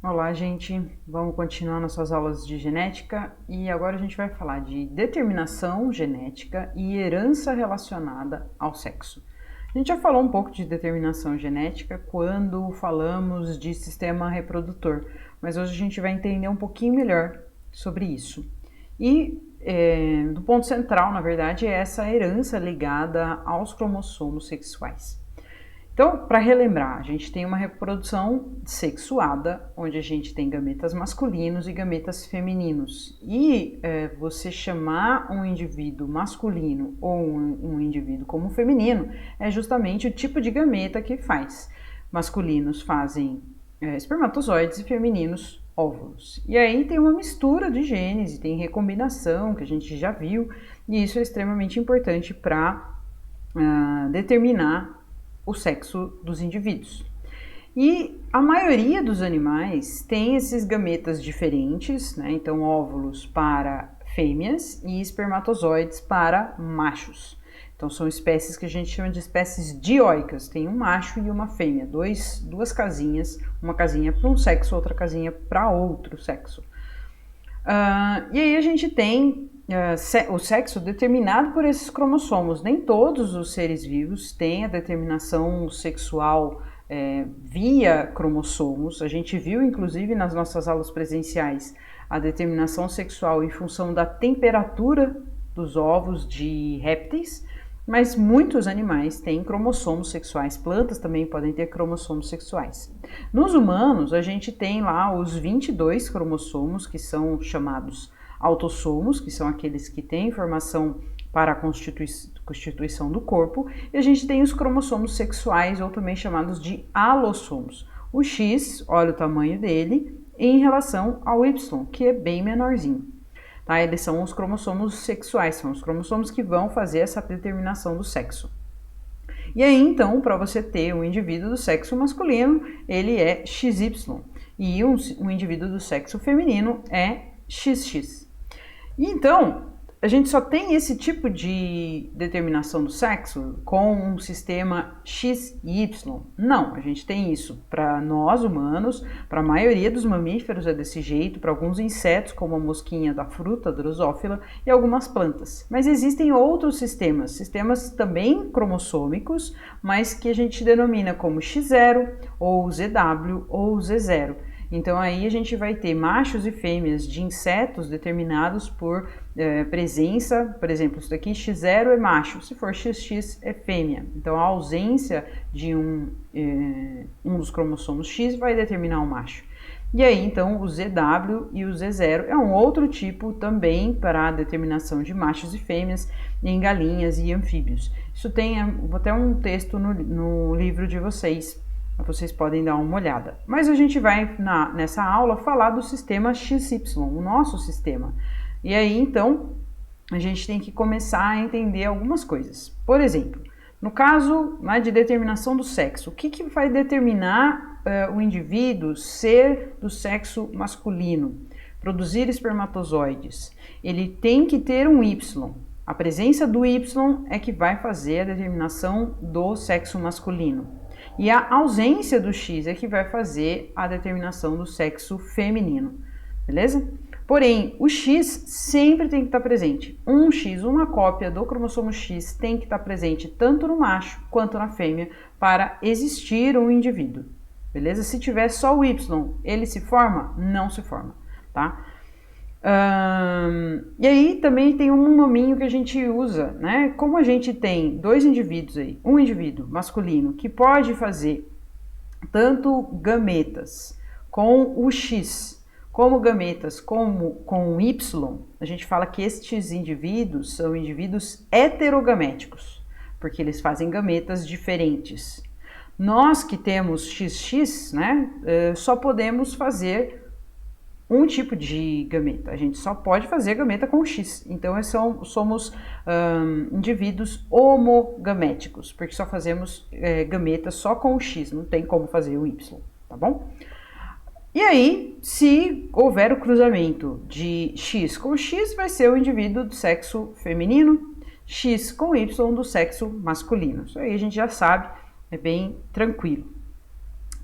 Olá, gente. Vamos continuar nossas aulas de genética e agora a gente vai falar de determinação genética e herança relacionada ao sexo. A gente já falou um pouco de determinação genética quando falamos de sistema reprodutor, mas hoje a gente vai entender um pouquinho melhor sobre isso. E do ponto central, na verdade, é essa herança ligada aos cromossomos sexuais. Então, para relembrar, a gente tem uma reprodução sexuada, onde a gente tem gametas masculinos e gametas femininos. E você chamar um indivíduo masculino ou um indivíduo como feminino é justamente o tipo de gameta que faz. Masculinos fazem espermatozoides e femininos óvulos. E aí tem uma mistura de genes, tem recombinação, que a gente já viu, e isso é extremamente importante para determinar o sexo dos indivíduos. E a maioria dos animais tem esses gametas diferentes, né? Então óvulos para fêmeas e espermatozoides para machos. Então são espécies que a gente chama de espécies dioicas, tem um macho e uma fêmea, duas casinhas, uma casinha para um sexo, outra casinha para outro sexo. E aí a gente tem o sexo determinado por esses cromossomos. Nem todos os seres vivos têm a determinação sexual via cromossomos. A gente viu, inclusive, nas nossas aulas presenciais, a determinação sexual em função da temperatura dos ovos de répteis, mas muitos animais têm cromossomos sexuais, plantas também podem ter cromossomos sexuais. Nos humanos, a gente tem lá os 22 cromossomos, que são chamados autossomos, que são aqueles que têm informação para a constituição do corpo, e a gente tem os cromossomos sexuais, ou também chamados de alossomos. O X, olha o tamanho dele, em relação ao Y, que é bem menorzinho. Tá? Eles são os cromossomos sexuais, são os cromossomos que vão fazer essa determinação do sexo. E aí, então, para você ter um indivíduo do sexo masculino, ele é XY, e um indivíduo do sexo feminino é XX. E então, a gente só tem esse tipo de determinação do sexo com um sistema X e Y? Não, a gente tem isso para nós humanos, para a maioria dos mamíferos é desse jeito, para alguns insetos como a mosquinha da fruta, drosófila, e algumas plantas. Mas existem outros sistemas também cromossômicos, mas que a gente denomina como X0, ou ZW, ou Z0. Então aí a gente vai ter machos e fêmeas de insetos determinados por presença, por exemplo, isso daqui X0 é macho, se for XX é fêmea. Então a ausência de um dos cromossomos X vai determinar o macho. E aí então o ZW e o Z0 é um outro tipo também para a determinação de machos e fêmeas em galinhas e anfíbios. Isso tem até um texto no livro de vocês podem dar uma olhada. Mas a gente vai, nessa aula, falar do sistema XY, o nosso sistema. E aí, então, a gente tem que começar a entender algumas coisas. Por exemplo, no caso de determinação do sexo, o que vai determinar o indivíduo ser do sexo masculino? Produzir espermatozoides. Ele tem que ter um Y. A presença do Y é que vai fazer a determinação do sexo masculino. E a ausência do X é que vai fazer a determinação do sexo feminino, beleza? Porém, o X sempre tem que estar presente. Um X, uma cópia do cromossomo X tem que estar presente tanto no macho quanto na fêmea para existir um indivíduo, beleza? Se tiver só o Y, ele se forma? Não se forma, tá? E aí também tem um nominho que a gente usa, né? Como a gente tem dois indivíduos aí, um indivíduo masculino que pode fazer tanto gametas com o X, como gametas com o Y, a gente fala que estes indivíduos são indivíduos heterogaméticos, porque eles fazem gametas diferentes. Nós que temos XX, né, só podemos fazer um tipo de gameta, a gente só pode fazer gameta com X, então somos indivíduos homogaméticos, porque só fazemos gameta só com o X, não tem como fazer o Y, tá bom? E aí, se houver o cruzamento de X com X, vai ser o indivíduo do sexo feminino, X com Y do sexo masculino, isso aí a gente já sabe, é bem tranquilo.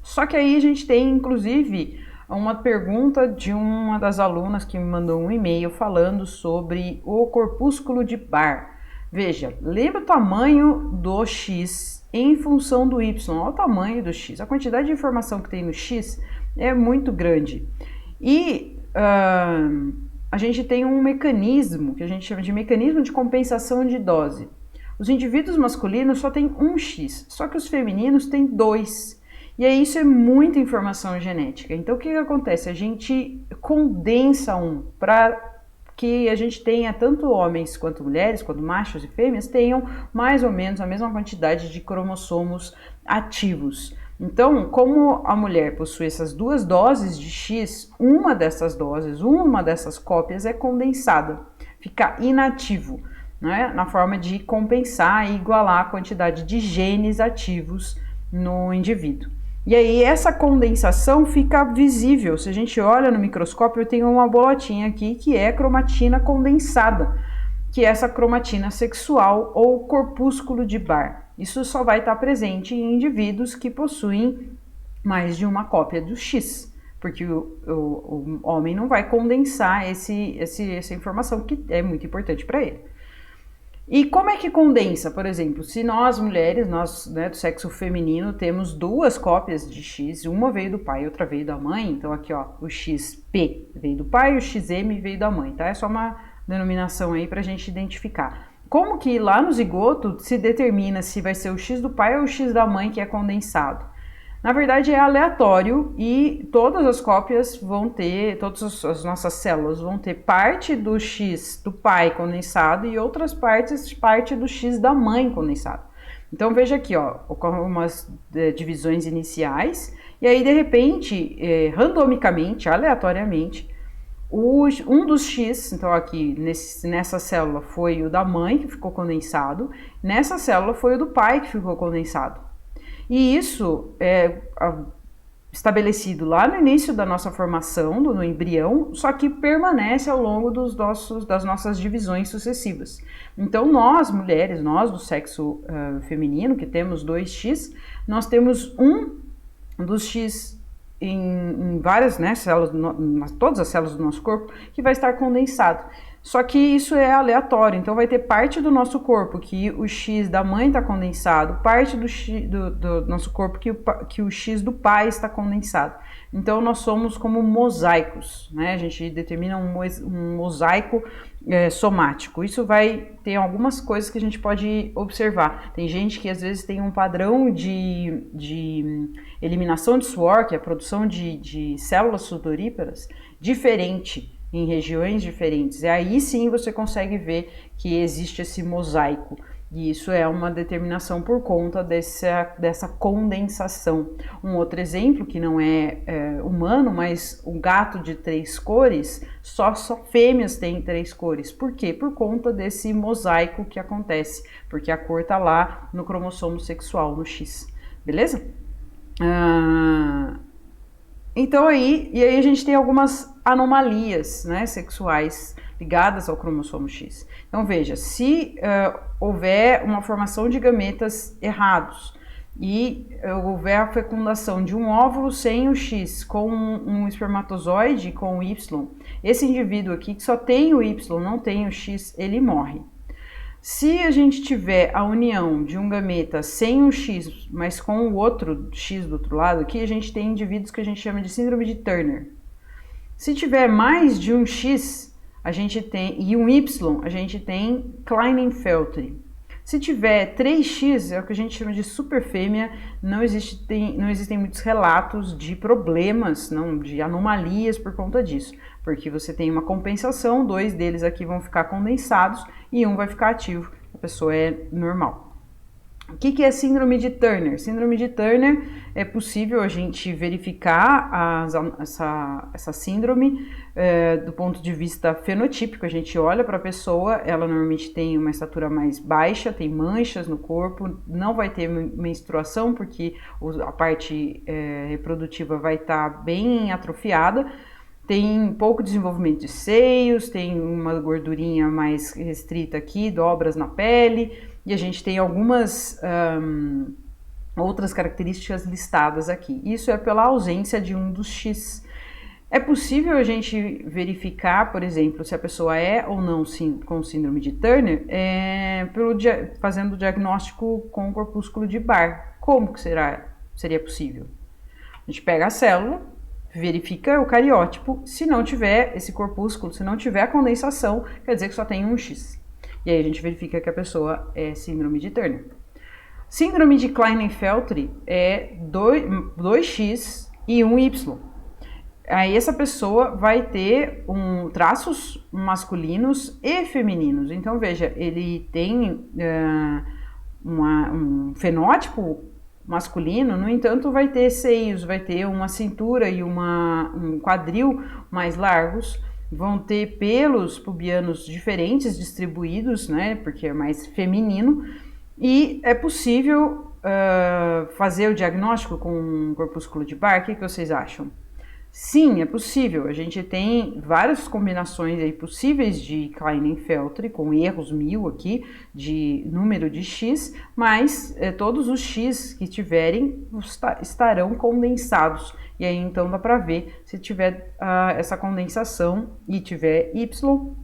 Só que aí a gente tem, inclusive, uma pergunta de uma das alunas que me mandou um e-mail falando sobre o corpúsculo de Barr. Veja, lembra o tamanho do X em função do Y, olha o tamanho do X, a quantidade de informação que tem no X é muito grande. E a gente tem um mecanismo que a gente chama de mecanismo de compensação de dose. Os indivíduos masculinos só têm um X, só que os femininos têm 2. E aí isso é muita informação genética. Então o que acontece? A gente condensa para que a gente tenha tanto homens quanto mulheres, quanto machos e fêmeas, tenham mais ou menos a mesma quantidade de cromossomos ativos. Então, como a mulher possui essas 2 doses de X, uma dessas doses, uma dessas cópias é condensada, fica inativo, né, na forma de compensar e igualar a quantidade de genes ativos no indivíduo. E aí essa condensação fica visível. Se a gente olha no microscópio, eu tenho uma bolotinha aqui que é cromatina condensada, que é essa cromatina sexual ou corpúsculo de Barr. Isso só vai estar presente em indivíduos que possuem mais de uma cópia do X, porque o homem não vai condensar essa informação que é muito importante para ele. E como é que condensa? Por exemplo, se nós mulheres, nós, né, do sexo feminino, temos 2 cópias de X, uma veio do pai e outra veio da mãe, então aqui ó, o XP veio do pai e o XM veio da mãe, tá? É só uma denominação aí pra gente identificar. Como que lá no zigoto se determina se vai ser o X do pai ou o X da mãe que é condensado? Na verdade é aleatório e todas as cópias vão ter, todas as nossas células vão ter parte do X do pai condensado e outras partes, parte do X da mãe condensado. Então veja aqui, ó, ocorrem umas divisões iniciais e aí de repente, randomicamente, aleatoriamente, um dos X, então aqui nessa célula foi o da mãe que ficou condensado, nessa célula foi o do pai que ficou condensado. E isso é estabelecido lá no início da nossa formação, no embrião, só que permanece ao longo das nossas divisões sucessivas. Então nós, mulheres, nós do sexo feminino, que temos 2X, nós temos um dos X em várias, né, células, todas as células do nosso corpo, que vai estar condensado. Só que isso é aleatório, então vai ter parte do nosso corpo que o X da mãe está condensado, parte do nosso corpo que o X do pai está condensado. Então nós somos como mosaicos, né? A gente determina um mosaico somático. Isso vai ter algumas coisas que a gente pode observar. Tem gente que às vezes tem um padrão de eliminação de suor, que é a produção de células sudoríparas, diferente em regiões diferentes. E aí sim você consegue ver que existe esse mosaico. E isso é uma determinação por conta dessa condensação. Um outro exemplo, que não é humano, mas o gato de 3 cores, só fêmeas têm 3 cores. Por quê? Por conta desse mosaico que acontece, porque a cor está lá no cromossomo sexual, no X. Beleza? Então aí a gente tem algumas anomalias, né, sexuais ligadas ao cromossomo X. Então veja, se houver uma formação de gametas errados e houver a fecundação de um óvulo sem o X com um espermatozoide com o Y, esse indivíduo aqui que só tem o Y, não tem o X, ele morre. Se a gente tiver a união de um gameta sem o X, mas com o outro X do outro lado aqui, a gente tem indivíduos que a gente chama de síndrome de Turner. Se tiver mais de um X, a gente tem, e um Y, a gente tem Klinefelter. Se tiver 3X, é o que a gente chama de superfêmea, não existem muitos relatos de problemas, de anomalias por conta disso, porque você tem uma compensação, 2 deles aqui vão ficar condensados e um vai ficar ativo, a pessoa é normal. O que é síndrome de Turner? Síndrome de Turner é possível a gente verificar essa síndrome do ponto de vista fenotípico. A gente olha para a pessoa, ela normalmente tem uma estatura mais baixa, tem manchas no corpo, não vai ter menstruação porque a parte reprodutiva vai estar bem atrofiada. Tem pouco desenvolvimento de seios, tem uma gordurinha mais restrita aqui, dobras na pele, e a gente tem algumas outras características listadas aqui. Isso é pela ausência de um dos X. É possível a gente verificar, por exemplo, se a pessoa é ou não com síndrome de Turner fazendo o diagnóstico com o corpúsculo de Barr. Como que seria possível? A gente pega a célula, verifica o cariótipo, se não tiver esse corpúsculo, se não tiver a condensação, quer dizer que só tem um X. E aí a gente verifica que a pessoa é síndrome de Turner. Síndrome de Klinefelter é 2X e 1Y. Aí essa pessoa vai ter traços masculinos e femininos. Então, veja, ele tem um fenótipo masculino, no entanto, vai ter seios, vai ter uma cintura e um quadril mais largos, vão ter pelos pubianos diferentes distribuídos, né, porque é mais feminino, e é possível fazer o diagnóstico com um corpúsculo de Barr. O que vocês acham? Sim, é possível. A gente tem várias combinações aí possíveis de Klinefelter, com erros 1000 aqui, de número de X, mas todos os X que tiverem estarão condensados. E aí então dá para ver se tiver essa condensação e tiver Y,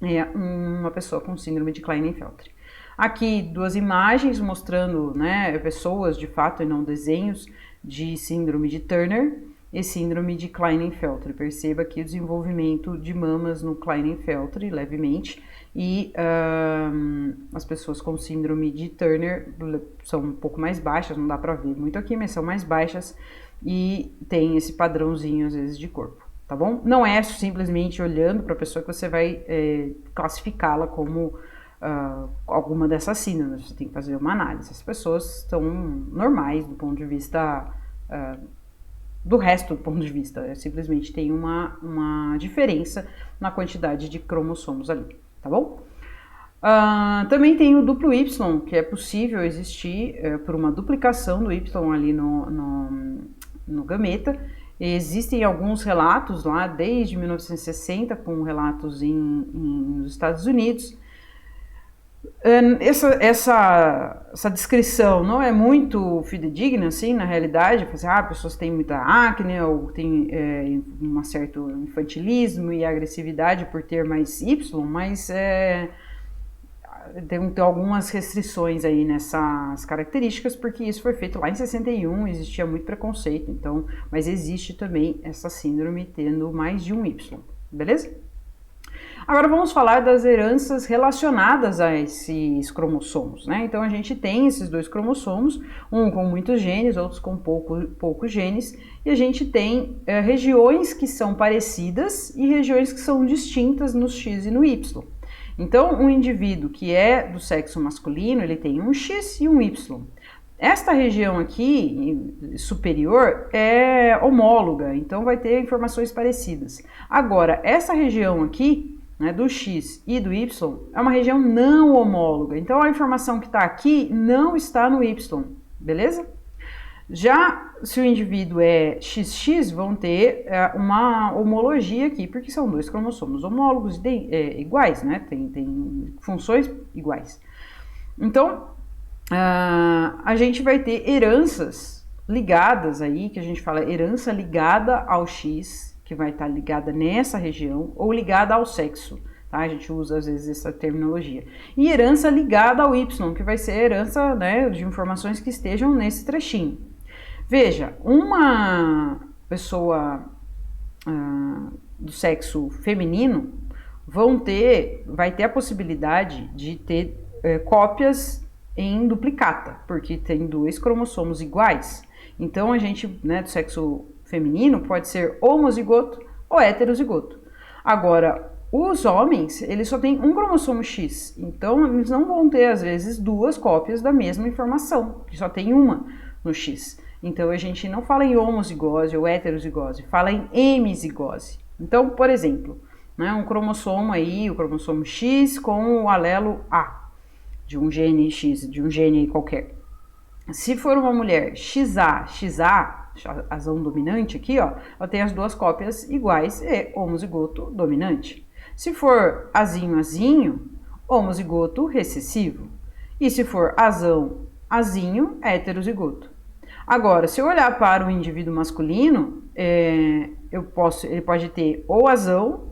é uma pessoa com síndrome de Klinefelter. Aqui 2 imagens mostrando, né, pessoas de fato e não desenhos de síndrome de Turner e síndrome de Klinefelter. Perceba aqui o desenvolvimento de mamas no Klinefelter levemente, e as pessoas com síndrome de Turner são um pouco mais baixas, não dá para ver muito aqui, mas são mais baixas e tem esse padrãozinho às vezes de corpo, tá bom? Não é simplesmente olhando para a pessoa que você vai classificá-la como alguma dessas síndromes, você tem que fazer uma análise. As pessoas estão normais do ponto de vista do resto do ponto de vista, simplesmente tem uma diferença na quantidade de cromossomos ali, tá bom? Também tem o duplo Y, que é possível existir por uma duplicação do Y ali no gameta. Existem alguns relatos lá desde 1960, com relatos nos Estados Unidos. Essa descrição não é muito fidedigna, assim, na realidade. Pessoas têm muita acne ou têm um certo infantilismo e agressividade por ter mais Y, mas tem algumas restrições aí nessas características, porque isso foi feito lá em 61, existia muito preconceito, então, mas existe também essa síndrome tendo mais de um Y, beleza? Agora vamos falar das heranças relacionadas a esses cromossomos, né? Então a gente tem esses 2 cromossomos, um com muitos genes, outros com poucos genes, e a gente tem regiões que são parecidas e regiões que são distintas no X e no Y. Então um indivíduo que é do sexo masculino, ele tem um X e um Y. Esta região aqui, superior, é homóloga, então vai ter informações parecidas. Agora, essa região aqui, né, do X e do Y, é uma região não homóloga, então a informação que está aqui não está no Y, beleza? Já se o indivíduo é XX, vão ter uma homologia aqui, porque são 2 cromossomos homólogos iguais, né? Tem funções iguais. Então, a gente vai ter heranças ligadas aí, que a gente fala herança ligada ao X, que vai estar ligada nessa região, ou ligada ao sexo, tá? A gente usa às vezes essa terminologia. E herança ligada ao Y, que vai ser herança, né, de informações que estejam nesse trechinho. Veja, uma pessoa do sexo feminino vai ter a possibilidade de ter cópias em duplicata, porque tem 2 cromossomos iguais. Então a gente, né, do sexo feminino pode ser homozigoto ou heterozigoto. Agora, os homens, eles só têm um cromossomo X, então eles não vão ter, às vezes, 2 cópias da mesma informação, que só tem uma no X. Então a gente não fala em homozigose ou heterozigose, fala em hemizigose. Então, por exemplo, né, um cromossomo aí, o cromossomo X com o alelo A, de um gene X, de um gene qualquer. Se for uma mulher XA, azão dominante aqui, ó, ela tem as 2 cópias iguais e homozigoto dominante. Se for azinho, homozigoto recessivo. E se for azinho, heterozigoto. Agora, se eu olhar para o indivíduo masculino, ele pode ter ou azão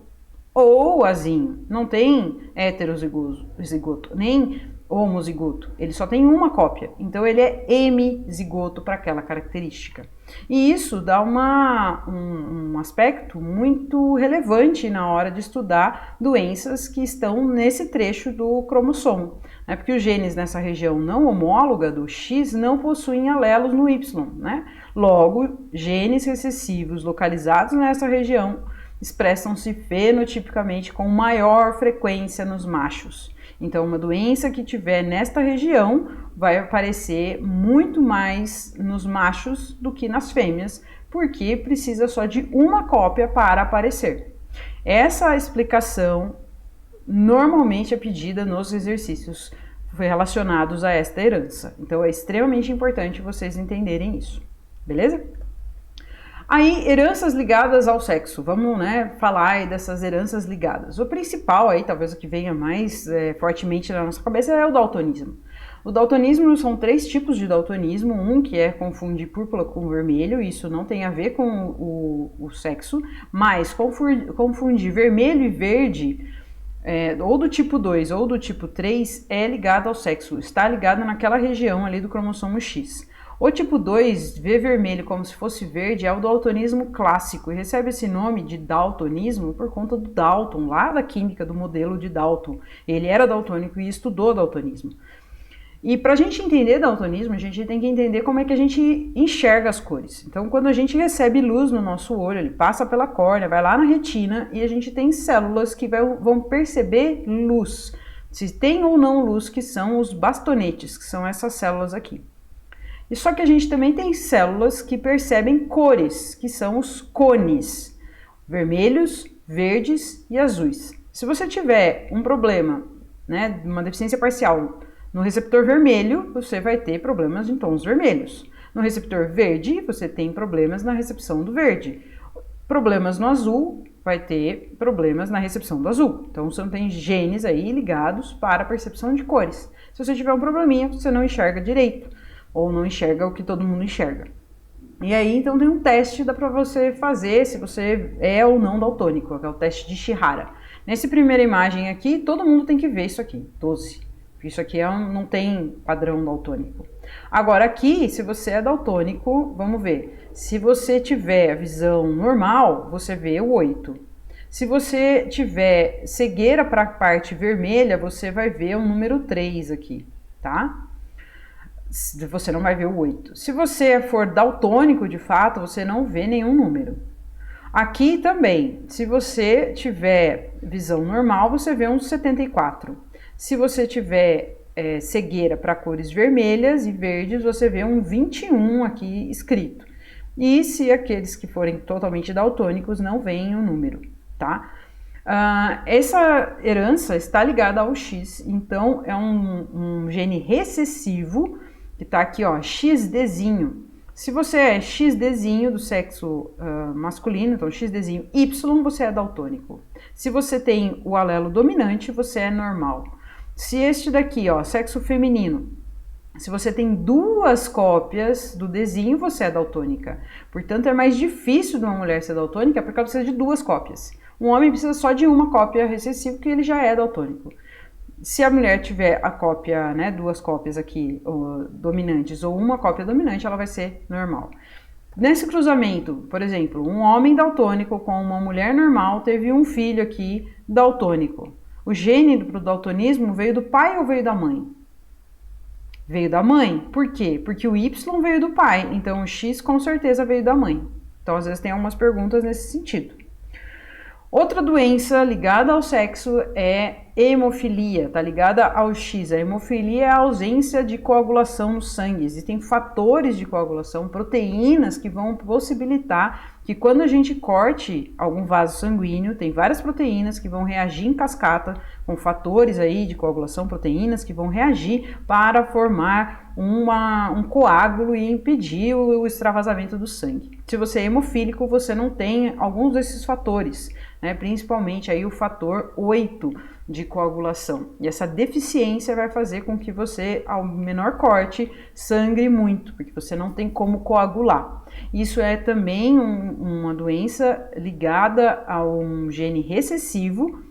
ou azinho. Não tem heterozigoto, nem homozigoto. Ele só tem uma cópia. Então ele é hemizigoto para aquela característica. E isso dá um aspecto muito relevante na hora de estudar doenças que estão nesse trecho do cromossomo. Né? Porque os genes nessa região não homóloga do X não possuem alelos no Y. Né? Logo, genes recessivos localizados nessa região expressam-se fenotipicamente com maior frequência nos machos. Então, uma doença que tiver nesta região vai aparecer muito mais nos machos do que nas fêmeas, porque precisa só de uma cópia para aparecer. Essa explicação normalmente é pedida nos exercícios relacionados a esta herança. Então, é extremamente importante vocês entenderem isso, beleza? Aí, heranças ligadas ao sexo. Vamos, falar aí dessas heranças ligadas. O principal aí, talvez o que venha mais fortemente na nossa cabeça é o daltonismo. O daltonismo são 3 tipos de daltonismo. Um que é confundir púrpura com vermelho, isso não tem a ver com o sexo, mas confundir vermelho e verde, ou do tipo 2 ou do tipo 3, é ligado ao sexo, está ligado naquela região ali do cromossomo X. O tipo 2, ver vermelho como se fosse verde, é o daltonismo clássico e recebe esse nome de daltonismo por conta do Dalton, lá da química do modelo de Dalton. Ele era daltônico e estudou daltonismo. E para a gente entender daltonismo, a gente tem que entender como é que a gente enxerga as cores. Então, quando a gente recebe luz no nosso olho, ele passa pela córnea, vai lá na retina e a gente tem células que vão perceber luz. Se tem ou não luz, que são os bastonetes, que são essas células aqui. E só que a gente também tem células que percebem cores, que são os cones, vermelhos, verdes e azuis. Se você tiver um problema, uma deficiência parcial no receptor vermelho, você vai ter problemas em tons vermelhos. No receptor verde, você tem problemas na recepção do verde. Problemas no azul, vai ter problemas na recepção do azul. Então, você tem genes aí ligados para a percepção de cores. Se você tiver um probleminha, você não enxerga direito, ou não enxerga o que todo mundo enxerga. E aí, então, tem um teste, dá para você fazer se você é ou não daltônico, que é o teste de Shihara. Nessa primeira imagem aqui, todo mundo tem que ver isso aqui, 12. Isso aqui não tem padrão daltônico. Agora aqui, se você é daltônico, vamos ver. Se você tiver visão normal, você vê o 8. Se você tiver cegueira para a parte vermelha, você vai ver o número 3 aqui, tá? Você não vai ver o 8. Se você for daltônico, de fato, você não vê nenhum número. Aqui também, se você tiver visão normal, você vê um 74. Se você tiver cegueira para cores vermelhas e verdes, você vê um 21 aqui escrito. E se aqueles que forem totalmente daltônicos não veem o número, tá? Essa herança está ligada ao X, então é um gene recessivo, que está aqui, ó, XDzinho. Se você é XDzinho do sexo masculino, então XDzinho Y, você é daltônico. Se você tem o alelo dominante, você é normal. Se este daqui, ó, sexo feminino, se você tem 2 cópias do Dzinho, você é daltônica. Portanto, é mais difícil de uma mulher ser daltônica porque ela precisa de 2 cópias. Um homem precisa só de uma cópia recessiva, porque ele já é daltônico. Se a mulher tiver a cópia, 2 cópias aqui dominantes ou uma cópia dominante, ela vai ser normal. Nesse cruzamento, por exemplo, um homem daltônico com uma mulher normal teve um filho aqui daltônico. O gene do daltonismo veio do pai ou veio da mãe? Veio da mãe. Por quê? Porque o Y veio do pai, então o X com certeza veio da mãe. Então, às vezes tem algumas perguntas nesse sentido. Outra doença ligada ao sexo é hemofilia, tá ligada ao X. A hemofilia é a ausência de coagulação no sangue. Existem fatores de coagulação, proteínas que vão possibilitar que quando a gente corte algum vaso sanguíneo, tem várias proteínas que vão reagir em cascata com fatores aí de coagulação, proteínas que vão reagir para formar um coágulo e impedir o extravasamento do sangue. Se você é hemofílico, você não tem alguns desses fatores, né? Principalmente aí o fator 8 de coagulação. E essa deficiência vai fazer com que você, ao menor corte, sangre muito, porque você não tem como coagular. Isso é também uma doença ligada a um gene recessivo.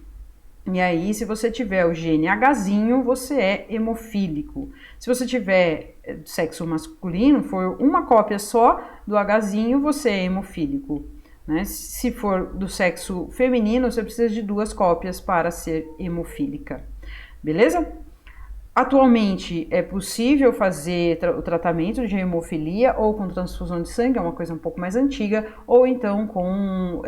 E aí, se você tiver o gene Hzinho, você é hemofílico. Se você tiver sexo masculino, for uma cópia só do Hzinho, você é hemofílico, né? Se for do sexo feminino, você precisa de 2 cópias para ser hemofílica. Beleza? Atualmente é possível fazer o tratamento de hemofilia ou com transfusão de sangue, é uma coisa um pouco mais antiga, ou então com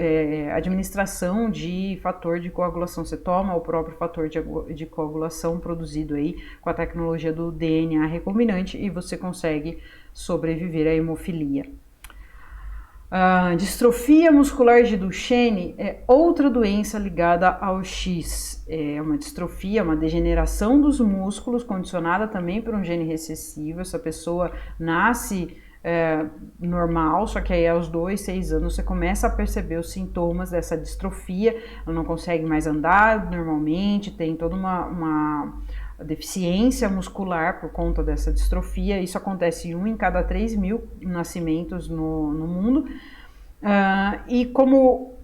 administração de fator de coagulação. Você toma o próprio fator de coagulação produzido aí com a tecnologia do DNA recombinante e você consegue sobreviver à hemofilia. A distrofia muscular de Duchenne é outra doença ligada ao X. É uma distrofia, uma degeneração dos músculos, condicionada também por um gene recessivo. Essa pessoa nasce normal, só que aí aos 2, 6 anos você começa a perceber os sintomas dessa distrofia. Ela não consegue mais andar normalmente, tem toda uma deficiência muscular por conta dessa distrofia. Isso acontece em 1 em cada 3 mil nascimentos no mundo. E como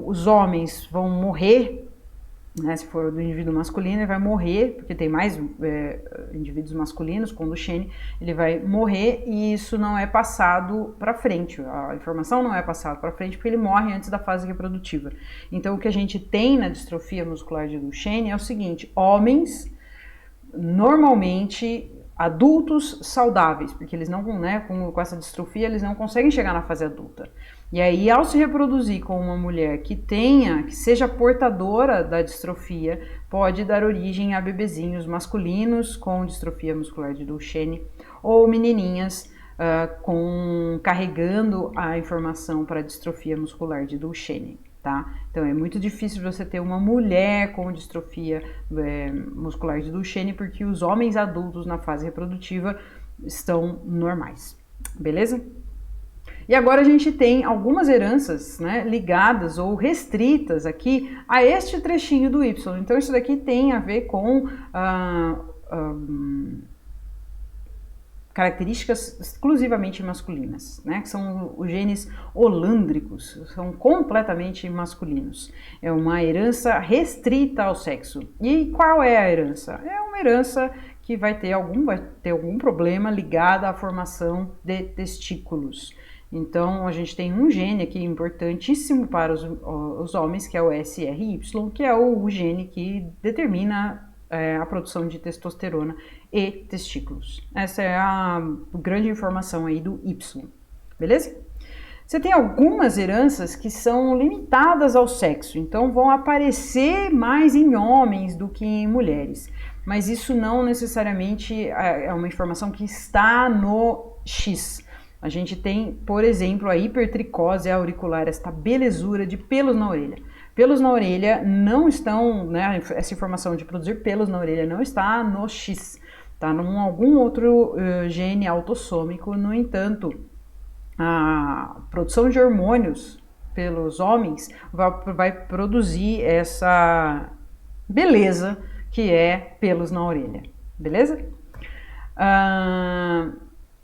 os homens vão morrer, né, se for do indivíduo masculino, ele vai morrer, porque tem mais indivíduos masculinos com Duchenne, ele vai morrer e isso não é passado para frente, a informação não é passada para frente porque ele morre antes da fase reprodutiva. Então o que a gente tem na distrofia muscular de Duchenne é o seguinte: homens normalmente adultos saudáveis, porque eles não, né, com essa distrofia, eles não conseguem chegar na fase adulta. E aí, ao se reproduzir com uma mulher que seja portadora da distrofia, pode dar origem a bebezinhos masculinos com distrofia muscular de Duchenne ou menininhas carregando a informação para a distrofia muscular de Duchenne. Tá? Então é muito difícil você ter uma mulher com distrofia muscular de Duchenne, porque os homens adultos na fase reprodutiva estão normais, beleza? E agora a gente tem algumas heranças, né, ligadas ou restritas aqui a este trechinho do Y. Então isso daqui tem a ver com características exclusivamente masculinas, né? Que são os genes holândricos, são completamente masculinos. É uma herança restrita ao sexo. E qual é a herança? É uma herança que vai ter algum problema ligado à formação de testículos. Então, a gente tem um gene aqui importantíssimo para os homens, que é o SRY, que é o gene que determina a produção de testosterona e testículos. Essa é a grande informação aí do Y, beleza? Você tem algumas heranças que são limitadas ao sexo, então vão aparecer mais em homens do que em mulheres, mas isso não necessariamente é uma informação que está no X. A gente tem, por exemplo, a hipertricose auricular, esta belezura de pelos na orelha. Pelos na orelha não estão, né, essa informação de produzir pelos na orelha não está no X, está em algum outro gene autossômico. No entanto, a produção de hormônios pelos homens vai produzir essa beleza que é pelos na orelha, beleza?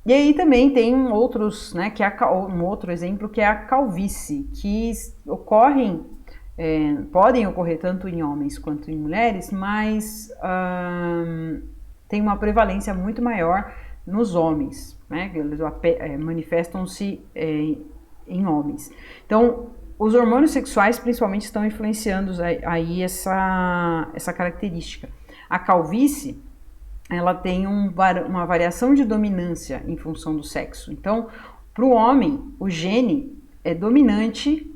E aí também tem outros, né, que é um outro exemplo que é a calvície, que podem ocorrer tanto em homens quanto em mulheres, mas tem uma prevalência muito maior nos homens, né? Eles manifestam-se em homens. Então, os hormônios sexuais principalmente estão influenciando aí essa característica. A calvície, ela tem uma variação de dominância em função do sexo. Então, para o homem, o gene é dominante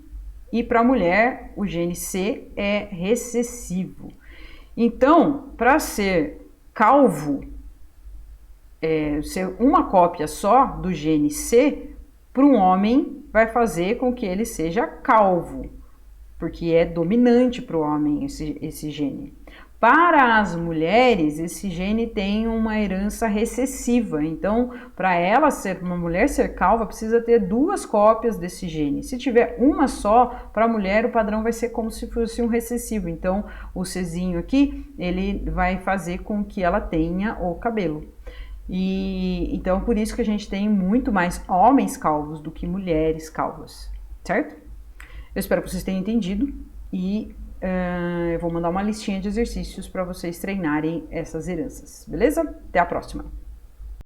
e para a mulher, o gene C é recessivo. Então, para ser calvo, ser uma cópia só do gene C, para um homem vai fazer com que ele seja calvo, porque é dominante para o homem esse gene. Para as mulheres, esse gene tem uma herança recessiva, então, para ela ser uma mulher ser calva, precisa ter 2 cópias desse gene. Se tiver uma só, para a mulher o padrão vai ser como se fosse um recessivo. Então, o Czinho aqui, ele vai fazer com que ela tenha o cabelo. E então, por isso que a gente tem muito mais homens calvos do que mulheres calvas, certo? Eu espero que vocês tenham entendido e eu vou mandar uma listinha de exercícios para vocês treinarem essas heranças, beleza? Até a próxima!